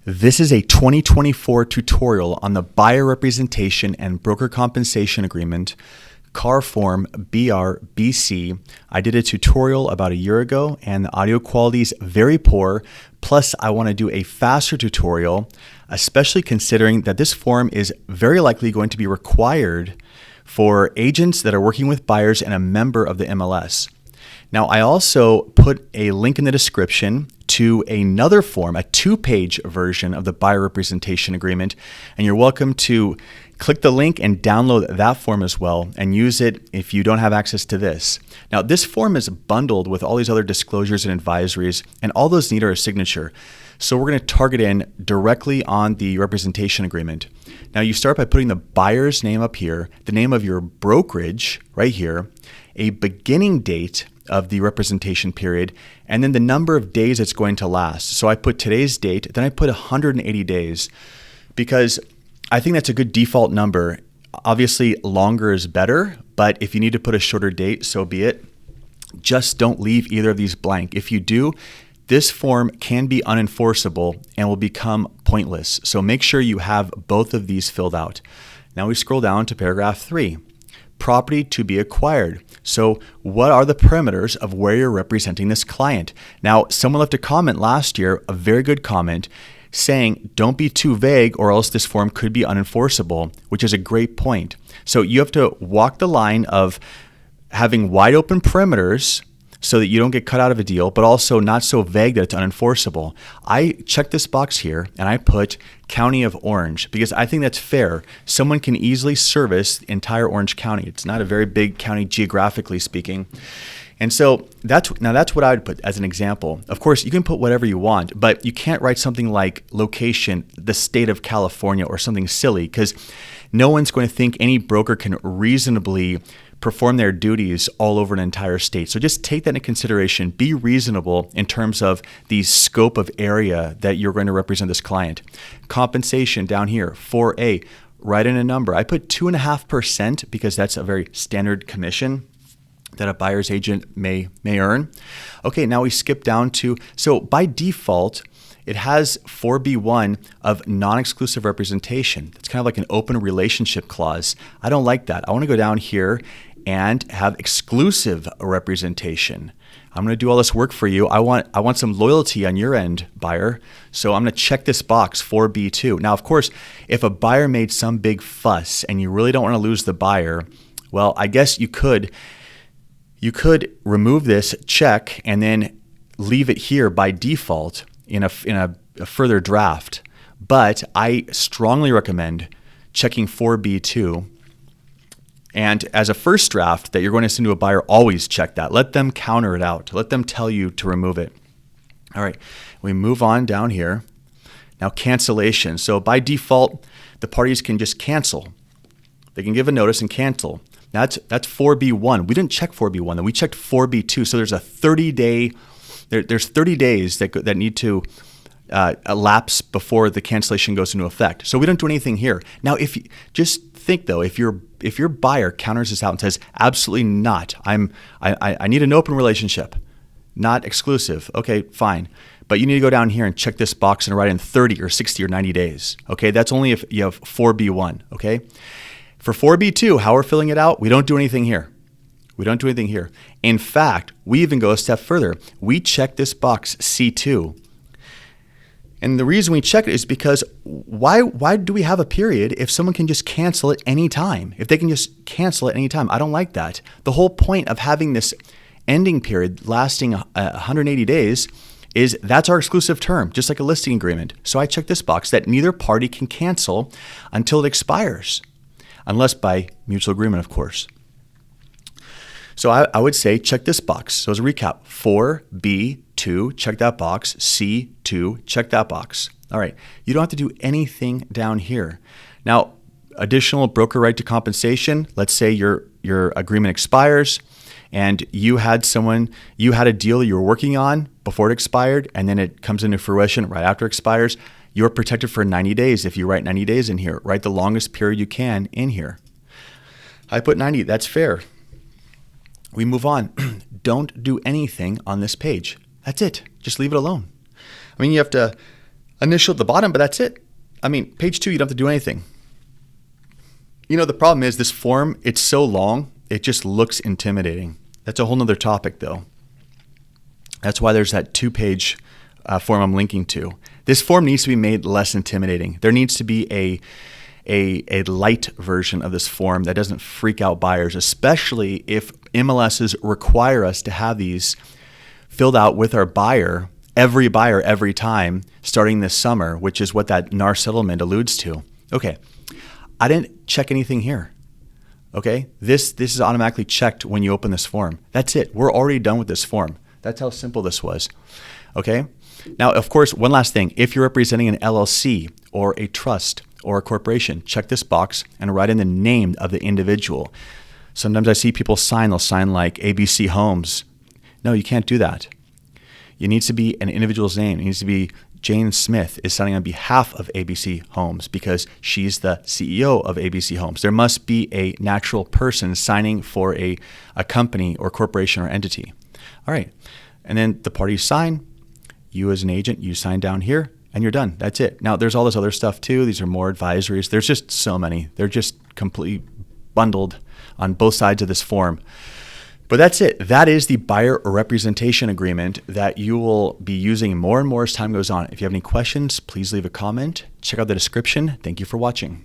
This is a 2024 tutorial on the Buyer Representation and Broker Compensation Agreement, CAR Form BRBC. I did a tutorial about a year ago and the audio quality is very poor. Plus, I want to do a faster tutorial, especially considering that this form is very likely going to be required for agents that are working with buyers and a member of the MLS. Now, I also put a link in the description to another form, a 2-page version of the Buyer Representation Agreement, and you're welcome to click the link and download that form as well and use it if you don't have access to this. Now, this form is bundled with all these other disclosures and advisories, and all those need are a signature. So we're going to target in directly on the representation agreement. Now, you start by putting the buyer's name up here, the name of your brokerage right here, a beginning date of the representation period, and then the number of days it's going to last. So I put today's date, then I put 180 days because I think that's a good default number. Obviously, longer is better, but if you need to put a shorter date, so be it. Just don't leave either of these blank. If you do, this form can be unenforceable and will become pointless. So make sure you have both of these filled out. Now we scroll down to paragraph 3. Property to be acquired. So what are the parameters of where you're representing this client? Now, someone left a comment last year, a very good comment, saying don't be too vague or else this form could be unenforceable, which is a great point. So you have to walk the line of having wide open perimeters so that you don't get cut out of a deal, but also not so vague that it's unenforceable. I checked this box here and I put County of Orange because I think that's fair. Someone can easily service the entire Orange County. It's not a very big county geographically speaking. And so that's what I would put as an example. Of course, you can put whatever you want, but you can't write something like location, the state of California or something silly because no one's going to think any broker can reasonably perform their duties all over an entire state. So just take that into consideration. Be reasonable in terms of the scope of area that you're going to represent this client. Compensation down here, 4A, write in a number. I put 2.5% because that's a very standard commission that a buyer's agent may earn. Okay, now we skip down to, so by default, it has 4B1 of non-exclusive representation. It's kind of like an open relationship clause. I don't like that. I want to go down here and have exclusive representation. I'm going to do all this work for you. I want some loyalty on your end, buyer. So I'm going to check this box, 4B2. Now, of course, if a buyer made some big fuss and you really don't want to lose the buyer, well, I guess you could remove this check and then leave it here by default in a further draft. But I strongly recommend checking 4B2. And as a first draft that you're going to send to a buyer, always check that. Let them counter it out. Let them tell you to remove it. All right, we move on down here. Now, cancellation. So by default, the parties can just cancel. They can give a notice and cancel. That's 4B1. We didn't check 4B1, though. We checked 4B2. So there's a 30-day. There's 30 days that need to elapse before the cancellation goes into effect. So we don't do anything here. Now, if you just think though, if your buyer counters this out and says absolutely not, I need an open relationship, not exclusive. Okay, fine. But you need to go down here and check this box and write in 30 or 60 or 90 days. Okay, that's only if you have 4B1. Okay, for 4B2, how we're filling it out, we don't do anything here. We don't do anything here. In fact, we even go a step further. We check this box C2. And the reason we check it is because why do we have a period if someone can just cancel at any time? If they can just cancel at any time, I don't like that. The whole point of having this ending period lasting 180 days is that's our exclusive term, just like a listing agreement. So I check this box that neither party can cancel until it expires, unless by mutual agreement, of course. So I would say check this box. So as a recap, 4B2, check that box. C2, check that box. All right, you don't have to do anything down here. Now, additional broker right to compensation. Let's say your agreement expires and you had a deal that you were working on before it expired and then it comes into fruition right after it expires. You're protected for 90 days. If you write 90 days in here, write the longest period you can in here. I put 90, that's fair. We move on. Don't do anything on this page. That's it. Just leave it alone. I mean, you have to initial at the bottom, but that's it. I mean, page 2, you don't have to do anything. The problem is this form, it's so long, it just looks intimidating. That's a whole nother topic though. That's why there's that 2-page form I'm linking to. This form needs to be made less intimidating. There needs to be a light version of this form that doesn't freak out buyers, especially if MLSs require us to have these filled out with our buyer every time starting this summer, which is what that NAR settlement alludes to. Okay, I didn't check anything here. Okay, this is automatically checked when you open this form. That's it. We're already done with this form. That's how simple this was. Okay, now of course, one last thing. If you're representing an LLC or a trust or a corporation, check this box and write in the name of the individual. Sometimes I see people they'll sign like ABC Homes. No, you can't do that. It needs to be an individual's name. It needs to be Jane Smith is signing on behalf of ABC Homes because she's the CEO of ABC Homes. There must be a natural person signing for a company or corporation or entity. All right. And then the parties sign. You as an agent, you sign down here and you're done. That's it. Now, there's all this other stuff too. These are more advisories. There's just so many. They're just completely bundled on both sides of this form. But that's it. That is the buyer representation agreement that you will be using more and more as time goes on. If you have any questions, please leave a comment. Check out the description. Thank you for watching.